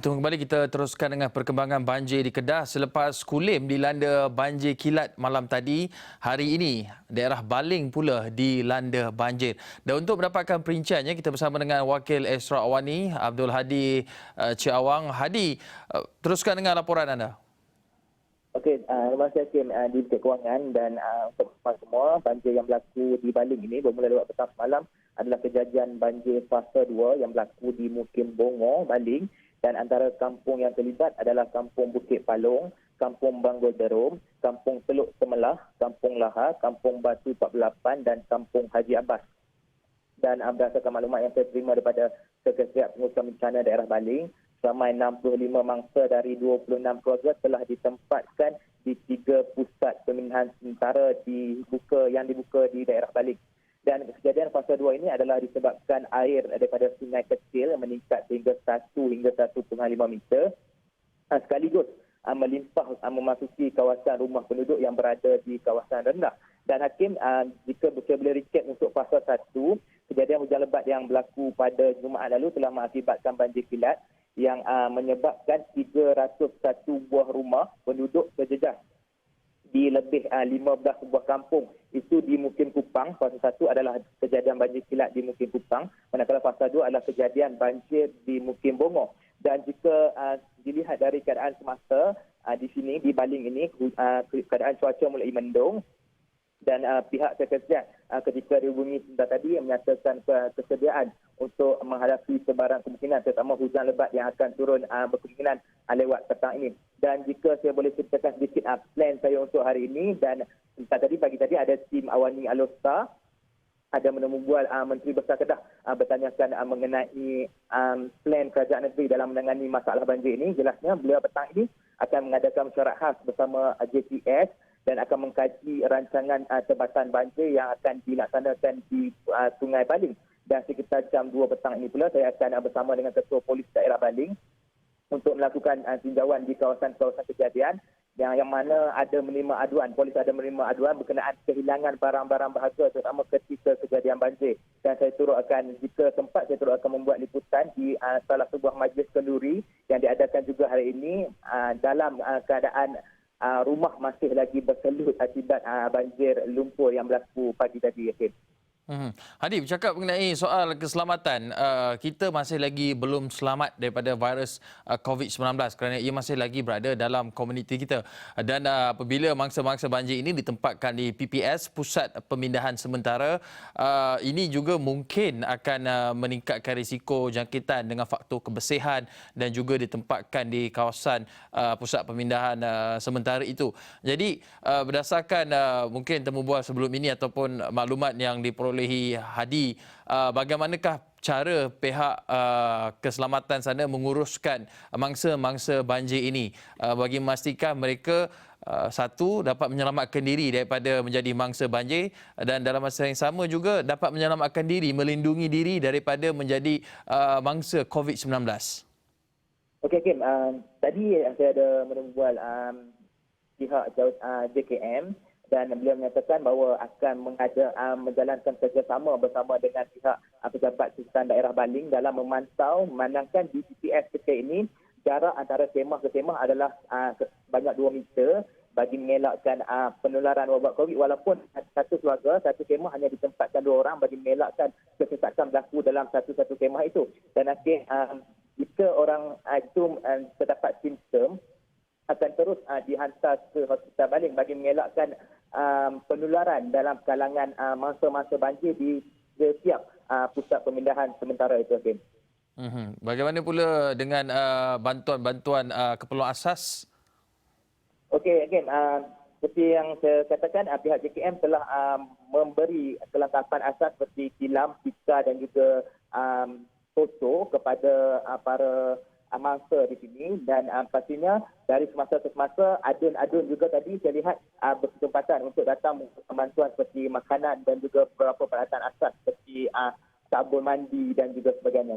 Betul, kembali kita teruskan dengan perkembangan banjir di Kedah selepas Kulim dilanda banjir kilat malam tadi. Hari ini daerah Baling pula dilanda banjir. Dan untuk mendapatkan perinciannya kita bersama dengan Wakil Esra Awani Abdul Hadi Cik Awang. Hadi, teruskan dengan laporan anda. Okey, terima kasih Hakim di Bukit Kewangan dan untuk semua banjir yang berlaku di Baling ini bermula lewat petang semalam adalah kejadian banjir fasa 2 yang berlaku di Mukim Bongo, Baling, dan antara kampung yang terlibat adalah Kampung Bukit Palong, Kampung Banggul Derum, Kampung Teluk Semelah, Kampung Lahar, Kampung Batu 48 dan Kampung Haji Abbas. Dan berdasarkan maklumat yang saya terima daripada Sekretariat Pengurusan Bencana Daerah Baling, ramai 65 mangsa dari 26 keluarga telah ditempatkan di 3 pusat pemindahan sementara yang dibuka di daerah Baling. Dan kejadian fasa 2 ini adalah disebabkan air daripada sungai kecil meningkat sehingga 1 hingga 1.5 meter sekaligus melimpah memasuki kawasan rumah penduduk yang berada di kawasan rendah. Dan Hakim, jika boleh recap untuk fasa 1, kejadian hujan lebat yang berlaku pada Jumaat lalu telah mengakibatkan banjir kilat yang menyebabkan 301 buah rumah penduduk terjejas di lebih 15 buah kampung. Itu di Mukim Kupang. Fasa 1 adalah kejadian banjir kilat di Mukim Kupang. Manakala fasa 2 adalah kejadian banjir di Mukim Bongo. Dan jika dilihat dari keadaan semasa di sini, di Baling ini, keadaan cuaca mulai mendung. Dan pihak sekretariat ketika dihubungi sebentar tadi menyatakan kesediaan untuk menghadapi sebarang kemungkinan terutama hujan lebat yang akan turun berkemungkinan lewat petang ini. Dan jika saya boleh ceritakan sedikit plan saya untuk hari ini, dan pagi tadi ada tim Awani Alosta ada menemu bual Menteri Besar Kedah bertanyakan mengenai plan kerajaan negeri dalam menangani masalah banjir ini. Jelasnya beliau petang ini akan mengadakan mesyuarat khas bersama JTS dan akan mengkaji rancangan tempatan banjir yang akan dilaksanakan di Sungai Baling. Dan sekitar jam 2 petang ini pula saya akan bersama dengan Ketua Polis Daerah Baling untuk melakukan tinjauan di kawasan-kawasan kejadian yang mana ada menerima aduan, polis ada menerima aduan berkenaan kehilangan barang-barang berharga terutama ketika kejadian banjir. Dan saya jika sempat saya turut akan membuat liputan di salah sebuah majlis kenduri yang diadakan juga hari ini dalam keadaan rumah masih lagi berselut akibat banjir lumpur yang berlaku pagi tadi. Hadi, bercakap mengenai soal keselamatan, kita masih lagi belum selamat daripada virus COVID-19 kerana ia masih lagi berada dalam komuniti kita. Dan apabila mangsa-mangsa banjir ini ditempatkan di PPS, Pusat Pemindahan Sementara, ini juga mungkin akan meningkatkan risiko jangkitan dengan faktor kebersihan dan juga ditempatkan di kawasan Pusat Pemindahan Sementara itu. Jadi berdasarkan mungkin temu bual sebelum ini ataupun maklumat yang diperolehi Hadi, bagaimanakah cara pihak keselamatan sana menguruskan mangsa-mangsa banjir ini bagi memastikan mereka satu, dapat menyelamatkan diri daripada menjadi mangsa banjir dan dalam masa yang sama juga dapat menyelamatkan diri, melindungi diri daripada menjadi mangsa COVID-19? Okey, Kim. Tadi saya ada menunggu pihak JKM dan beliau menyatakan bahawa akan menjalankan kerjasama bersama dengan pihak pejabat Sultan Daerah Baling dalam memantau memandangkan di PPS ketika ini jarak antara kemah ke kemah adalah banyak 2 meter bagi mengelakkan penularan wabak COVID, walaupun satu keluarga, satu kemah hanya ditempatkan 2 orang bagi mengelakkan kesesakan berlaku dalam satu-satu kemah itu. Dan jika orang itu terdapat simptom akan terus dihantar ke Hospital Baling bagi mengelakkan penularan dalam kalangan mangsa-mangsa banjir di setiap pusat pemindahan sementara itu. Bagaimana pula dengan bantuan-bantuan keperluan asas? Okey, seperti yang saya katakan, pihak JKM telah memberi kelengkapan asas seperti tilam, pika dan juga foto kepada para mangsa di sini. Dan pastinya dari semasa ke semasa adun-adun juga tadi saya lihat berkesempatan untuk datang bantuan seperti makanan dan juga beberapa peralatan asas seperti sabun mandi dan juga sebagainya.